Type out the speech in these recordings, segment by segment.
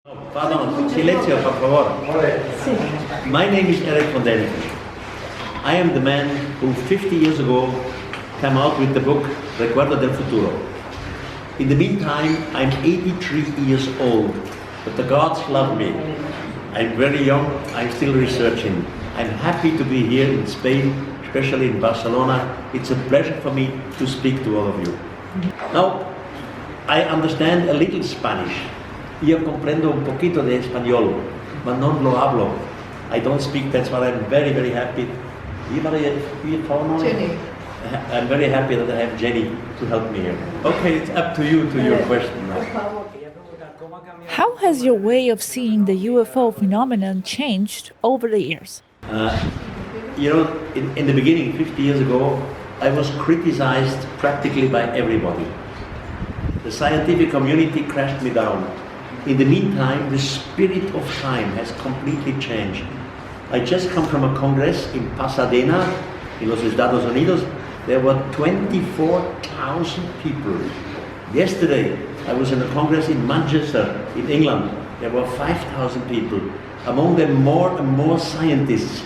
Pardon, silenzio per favore. My name is Erich von Däniken. I am the man who 50 years ago came out with the book Recuerdo del Futuro. In the meantime, I'm 83 years old, but the gods love me. I'm very young, I'm still researching. I'm happy to be here in Spain, especially in Barcelona. It's a pleasure for me to speak to all of you. Now, I understand a little Spanish. Yo comprendo un poquito de español, but non lo hablo. I don't speak, that's why I'm very, very happy. Jenny. I'm very happy that I have Jenny to help me here. Okay, it's up to you, to your question now. How has your way of seeing the UFO phenomenon changed over the years? You know, in the beginning, 50 years ago, I was criticized practically by everybody. The scientific community crashed me down. In the meantime, the spirit of time has completely changed. I just come from a congress in Pasadena, in los Estados Unidos. There were 24,000 people. Yesterday, I was in a congress in Manchester, in England. There were 5,000 people. Among them, more and more scientists.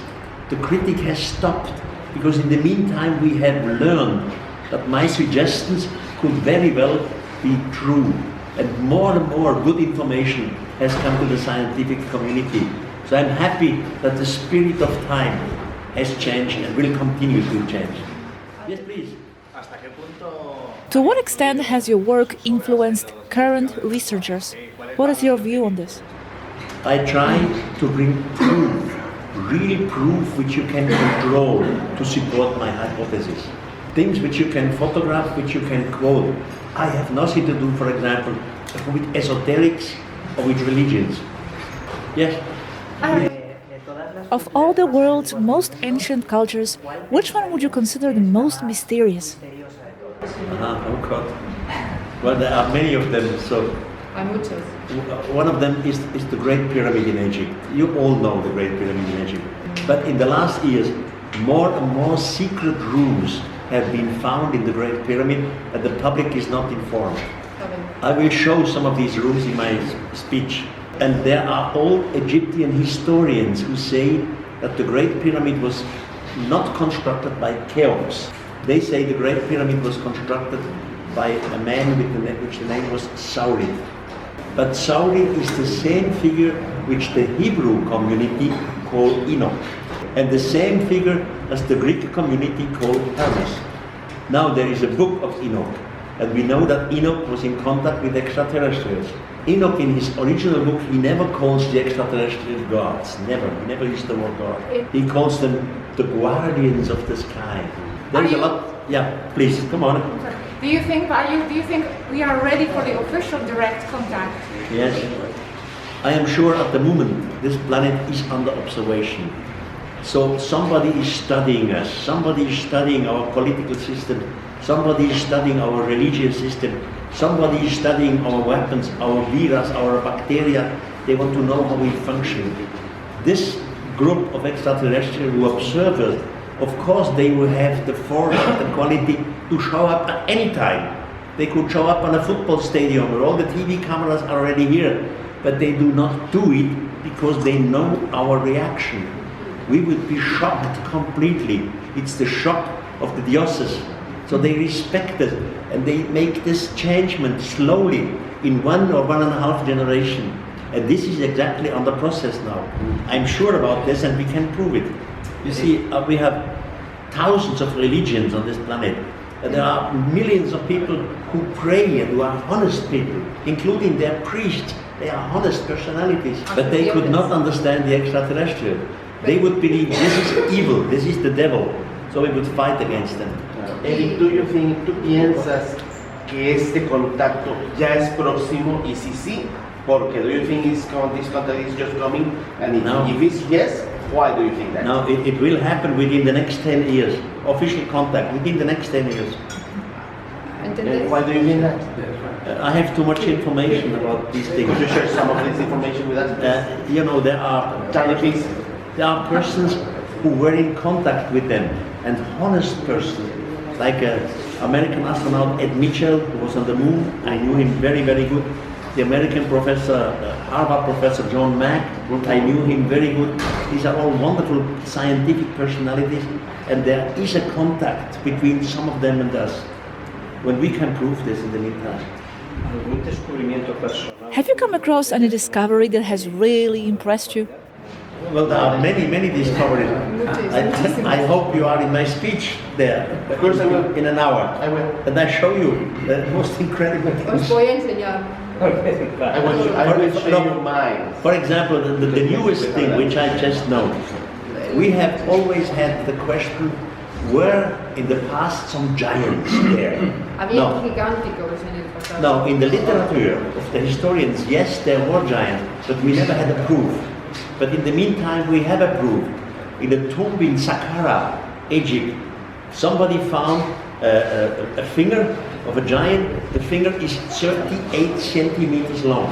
The critic has stopped, because in the meantime, we have learned that my suggestions could very well be true. And more good information has come to the scientific community. So I'm happy that the spirit of time has changed and will continue to change. Yes, please. To what extent has your work influenced current researchers? What is your view on this? I try to bring proof, real proof which you can control to support my hypothesis. Things which you can photograph, which you can quote. I have nothing to do, for example, with esoterics or with religions. Yes? Of all the world's most ancient cultures, which one would you consider the most mysterious? Oh God. Well, there are many of them. So one of them is the Great Pyramid in Egypt. You all know the Great Pyramid in Egypt. But in the last years, more and more secret rooms have been found in the Great Pyramid, and the public is not informed. I will show some of these rooms in my speech. And there are old Egyptian historians who say that the Great Pyramid was not constructed by Cheops. They say the Great Pyramid was constructed by a man with which the name was Saurin. But Saurin is the same figure which the Hebrew community call Enoch, and the same figure as the Greek community called Hermes. Now there is a book of Enoch, and we know that Enoch was in contact with extraterrestrials. Enoch, in his original book, he never calls the extraterrestrial gods. Never. He never used the word God. He calls them the guardians of the sky. There is a lot. Yeah, please, come on. Do you think we are ready for the official direct contact? Yes. I am sure at the moment this planet is under observation. So somebody is studying us, somebody is studying our political system, somebody is studying our religious system, somebody is studying our weapons, our virus, our bacteria. They want to know how we function. This group of extraterrestrial who observe us, of course they will have the force and the quality to show up at any time. They could show up on a football stadium where all the TV cameras are already here, but they do not do it because they know our reaction. We would be shocked completely. It's the shock of the dioses. So they respect us and they make this changement slowly in 1 or 1.5 generation. And this is exactly on the process now. I'm sure about this and we can prove it. You see, we have thousands of religions on this planet. And there are millions of people who pray and who are honest people, including their priests. They are honest personalities. But they could not understand the extraterrestrial. They would believe this is evil, this is the devil. So we would fight against them. Eric, ¿tú piensas que este contacto ya es próximo? Y si sí, ¿por qué? Do you think this contact is just coming? And if it's yes, why do you think that? Now, it will happen within the next 10 years. Official contact within the next 10 years. And why do you think that? I have too much information about these things. Could you share some of this information with us? You know, there are persons who were in contact with them, and honest persons, like American astronaut Ed Mitchell, who was on the moon. I knew him very, very good. the American professor, Harvard professor John Mack, I knew him very good. These are all wonderful scientific personalities, and there is a contact between some of them and us. When we can prove this in the meantime. Have you come across any discovery that has really impressed you? Well, there are many discoveries. I hope you are in my speech there. Of course I will. In an hour. I will. And I show you the most incredible Os things. voy a enseñar. I will show you mine. For example, the newest thing which I just know, we have always had the question, were in the past some giants there? Había gigánticos en el pasado. No, in the literature of the historians, yes, there were giants, but we never had a proof. But in the meantime, we have a proof. In a tomb in Saqqara, Egypt, somebody found a finger of a giant. The finger is 38 centimeters long.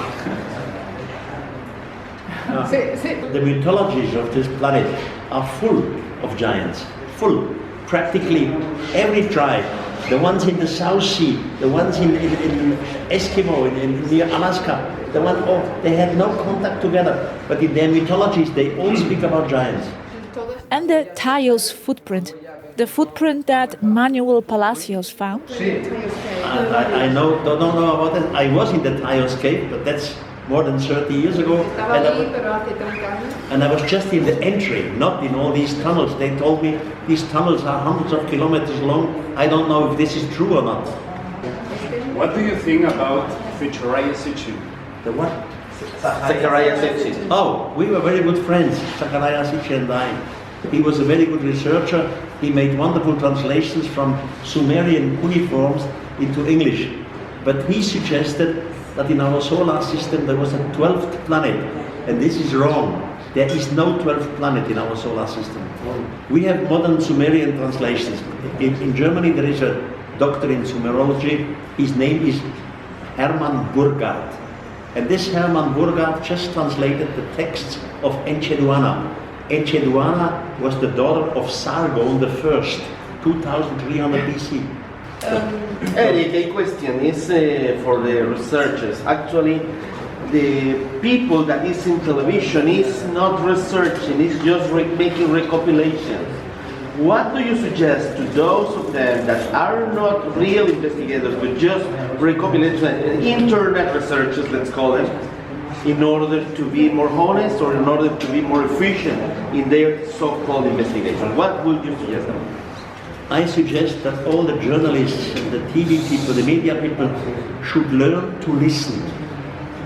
The mythologies of this planet are full of giants, full. Practically every tribe, the ones in the South Sea, the ones in Eskimo, near Alaska, they had no contact together, but in their mythologies they all speak about giants. And the Tayo's footprint, the footprint that Manuel Palacios found? I don't know about that. I was in the Tayo's cave, but that's more than 30 years ago. And I was just in the entry, not in all these tunnels. They told me these tunnels are hundreds of kilometers long. I don't know if this is true or not. What do you think about Zacharias Sitchin? The what? Zacharias Sitchin. Oh, we were very good friends, Zacharias Sitchin and I. He was a very good researcher. He made wonderful translations from Sumerian cuneiforms into English. But he suggested that in our solar system there was a 12th planet, and this is wrong. There is no 12th planet in our solar system. We have modern Sumerian translations. In Germany there is a doctor in Sumerology. His name is Hermann Burgard. And this Hermann Burgard just translated the texts of Encheduanna. Encheduanna was the daughter of Sargon I, 2300 BC. Eric, a question is for the researchers. Actually, the people that is in television is not researching, it's just making recopilations. What do you suggest to those of them that are not real investigators, but just recopilators, internet researchers, let's call them, in order to be more honest or in order to be more efficient in their so-called investigation? What would you suggest them? I suggest that all the journalists and the TV people, the media people, should learn to listen.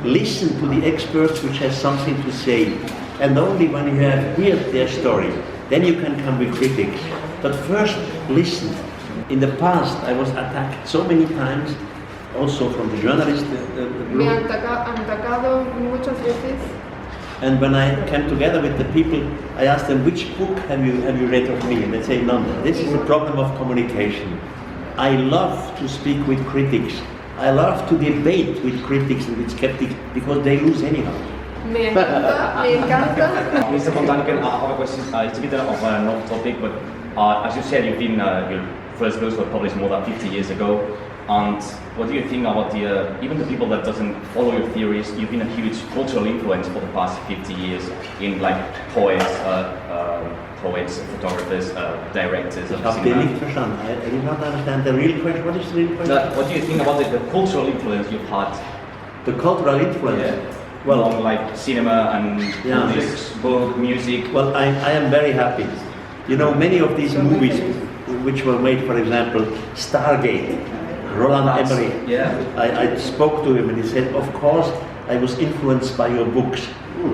Listen to the experts which has something to say. And only when you have heard their story, then you can come with critics. But first, listen. In the past, I was attacked so many times, also from the journalists. Me han atacado muchas veces. And when I came together with the people, I asked them, which book have you read of me? And they say, none. This is a problem of communication. I love to speak with critics. I love to debate with critics and with skeptics because they lose anyhow. Me encanta. Mr. von Däniken, I have a question. It's a bit of an off topic, but as you said, your first books were published more than 50 years ago. And what do you think about even the people that doesn't follow your theories? You've been a huge cultural influence for the past 50 years in like poets, photographers, directors. I did not understand the real question. What is the real question? What do you think about the cultural influence you've had? The cultural influence? Yeah. Well, on like cinema and movies, book, music. Well, I am very happy. You know, many of these movies which were made, for example, Stargate, Roland Emmerich. Yeah. I spoke to him and he said, of course, I was influenced by your books.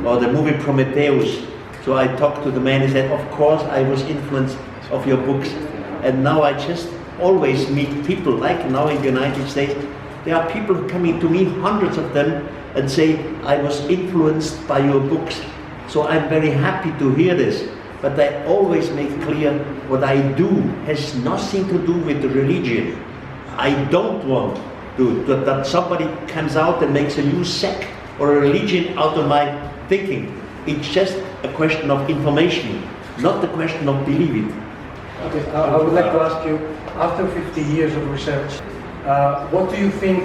Or the movie Prometheus. So I talked to the man, he said, of course, I was influenced of your books. And now I just always meet people, like now in the United States, there are people coming to me, hundreds of them, and say, I was influenced by your books. So I'm very happy to hear this. But I always make clear what I do has nothing to do with the religion. I don't want that somebody comes out and makes a new sect or a religion out of my thinking. It's just a question of information, not the question of believing. Okay, I would like to ask you, after 50 years of research, what do you think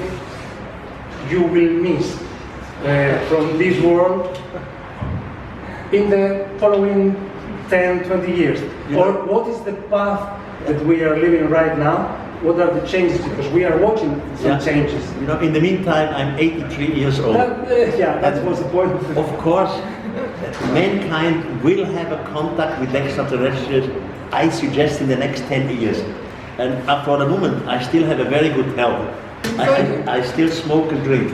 you will miss from this world in the following 10, 20 years? Or what is the path that we are living right now? What are the changes? Because we are watching some changes. You know, in the meantime, I'm 83 years old. Yeah, that was the point. Of course, mankind will have a contact with extraterrestrials, I suggest, in the next 10 years. And for the moment, I still have a very good health. I still smoke and drink.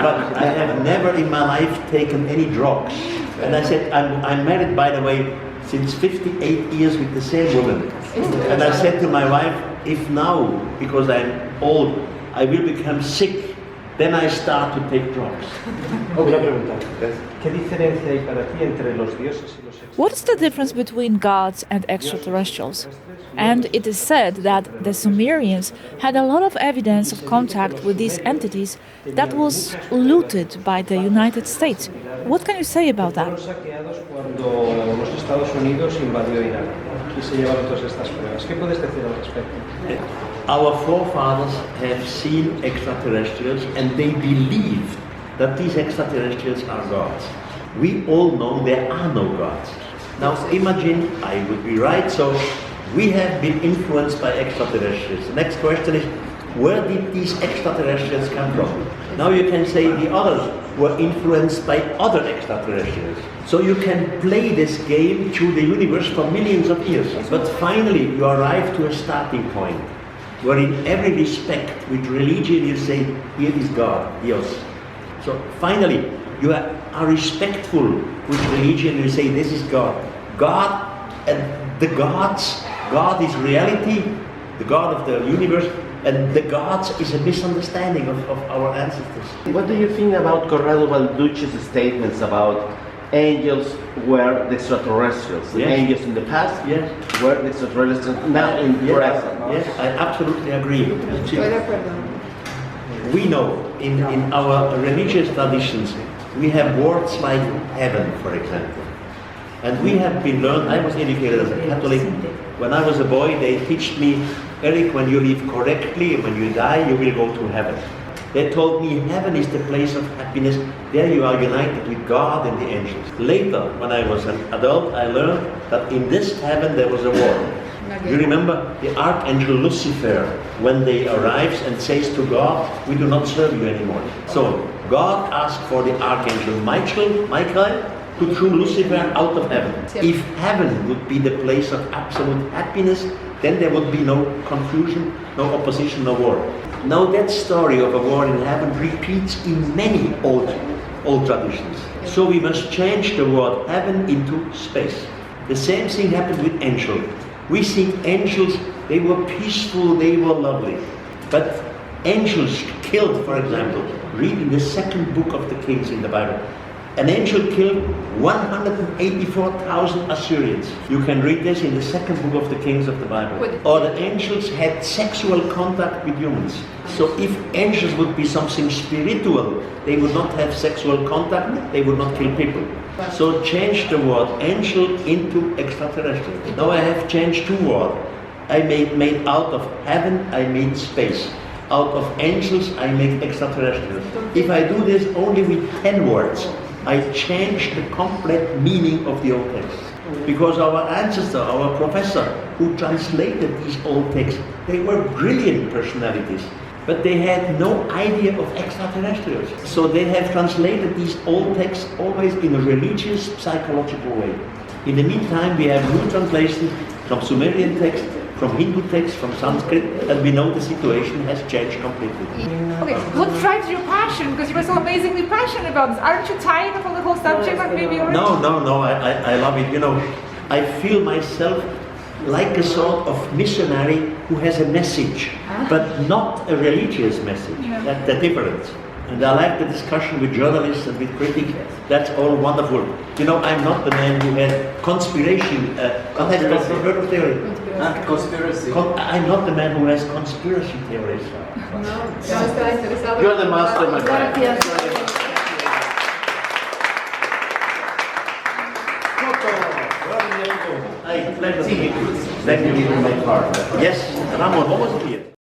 But I have never in my life taken any drugs. And I said, I'm married, by the way, since 58 years with the same woman. And I said to my wife, if now, because I'm old, I will become sick, then I start to take drugs. What is the difference between gods and extraterrestrials? And it is said that the Sumerians had a lot of evidence of contact with these entities that was looted by the United States. What can you say about that? Our forefathers have seen extraterrestrials and they believed that these extraterrestrials are gods. We all know there are no gods. Now imagine I would be right, so we have been influenced by extraterrestrials. The next question is, where did these extraterrestrials come from? Now you can say the others were influenced by other extraterrestrials. So you can play this game through the universe for millions of years. But finally you arrive to a starting point where in every respect with religion you say, here is God, Dios. So finally you are respectful with religion, you say this is God. God and the gods, God is reality, the God of the universe, and the gods is a misunderstanding of our ancestors. What do you think about Corrado Balducci's statements about angels were the extraterrestrials? The angels in the past were the extraterrestrials now in present. Yes, I absolutely agree. We know in our religious traditions, we have words like heaven, for example. And we have been learned, I was educated as a Catholic. When I was a boy, they taught me, Eric, when you live correctly, when you die, you will go to heaven. They told me heaven is the place of happiness. There you are united with God and the angels. Later, when I was an adult, I learned that in this heaven there was a war. You remember the archangel Lucifer, when they arrives and says to God, we do not serve you anymore. So God asked for the archangel Michael to throw Lucifer out of heaven. If heaven would be the place of absolute happiness, then there would be no confusion, no opposition, no war. Now that story of a war in heaven repeats in many old traditions. So we must change the word heaven into space. The same thing happened with angels. We think angels, they were peaceful, they were lovely. But angels killed, for example, read in the second book of the Kings in the Bible. An angel killed 184,000 Assyrians. You can read this in the second book of the Kings of the Bible. Or the angels had sexual contact with humans. So if angels would be something spiritual, they would not have sexual contact, they would not kill people. So change the word angel into extraterrestrial. Now I have changed two words. I made out of heaven, I made space. Out of angels, I make extraterrestrials. If I do this only with 10 words, I change the complete meaning of the old text. Because our ancestor, our professor, who translated these old texts, they were brilliant personalities, but they had no idea of extraterrestrials. So they have translated these old texts always in a religious, psychological way. In the meantime, we have new translations from Sumerian text, from Hindu text, from Sanskrit, and we know the situation has changed completely. Okay, what drives your passion? Because you were so amazingly passionate about this. Aren't you tired of the whole subject? Like maybe already? No, I love it. You know, I feel myself like a sort of missionary who has a message, but not a religious message. That's the difference. And I like the discussion with journalists and with critics. That's all wonderful. You know, I'm not the man who has conspiracy theory. Conspiracy. I'm not the man who has conspiracy theories. You're the master, my friend. Thank you for my card. Yes, Ramon, what was it here?